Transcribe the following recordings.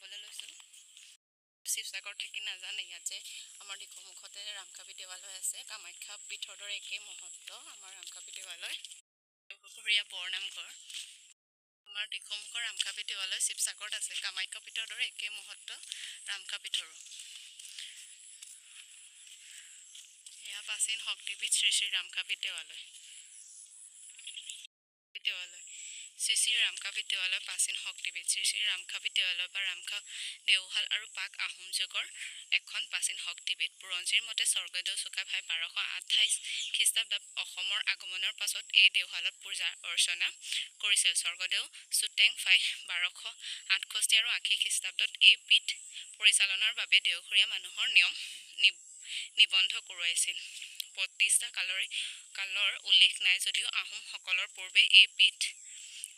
দেখাবলৈ লৈছোঁ শিৱসাগৰ থাকি নাজানে ইয়াত যে আমাৰ দিখৌমুখতে ৰামকাবি দেৱালয় আছে কামাখ্যা পীঠৰ দৰে একে মহত্ব আমাৰ ৰামকাবি দেৱালয় ঘৰীয়া বৰনামঘৰ আমাৰ দিখৌমুখৰ ৰামকাবি দেৱালয় শিৱসাগৰত আছে কামাখ্যা পীঠৰ দৰে একে মহত্ব ৰামকাবি পীঠৰো এয়া প্ৰাচীন শক্তিপীঠ শ্ৰী শ্ৰী ৰামকাবি দেৱালয় শ্ৰী শ্ৰী ৰামকাবি দেৱালয় প্ৰাচীন শক্তিপীঠ শ্ৰী শ্ৰী ৰামকাবি দেৱালয় বা ৰামখা দেওশাল আৰু পাক আহোম যুগৰ এখন প্ৰাচীন শক্তিপীঠ বুৰঞ্জীৰ মতে স্বৰ্গদেউ চুকাফাই 1228 খ্ৰীষ্টাব্দত অসমৰ আগমনৰ পাছত এই দেওশালত পূজা অৰ্চনা কৰিছিল স্বৰ্গদেউ চুটেংফাই 1268 আৰু 80 খ্ৰীষ্টাব্দত এই পীঠ পৰিচালনাৰ বাবে দেওঘৰীয়া মানুহৰ নিয়ম নিবন্ধ কৰোৱাইছিল প্ৰতিষ্ঠা কালৰ উল্লেখ নাই যদিও আহোমসকলৰ পূৰ্বে এই পীঠ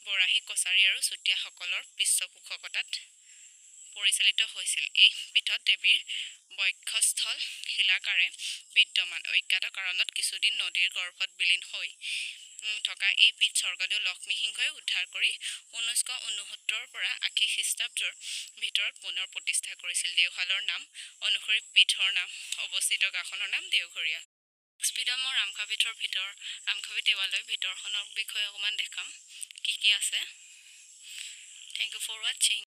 বৰাহী কছাৰী আৰু চুতীয়াসকলৰ পৃষ্ঠপোষকতাত পৰিচালিত হৈছিল এই পীঠত দেৱীৰ বক্ষস্থল শিলাকাৰে বিদ্যমান অজ্ঞাত কাৰণত কিছুদিন নদীৰ গৰ্ভত বিলীন হৈ থকা এই পীঠ স্বৰ্গদেউ লক্ষ্মীসিংহই উদ্ধাৰ কৰি 1969 পৰা 80 খ্ৰীষ্টাব্দৰ ভিতৰত পুনৰ প্ৰতিষ্ঠা কৰিছিল দেওশালৰ নাম অনুসৰি পীঠৰ নাম অৱস্থিত গাঁওখনৰ নাম দেওঘৰীয়া স্পিডমৰ ৰামকাবি দেৱালয়ৰ ভিতৰখনৰ বিষয়ে অকণমান দেখাম কি আছে থেংক ইউ ফৰ ৱাচিং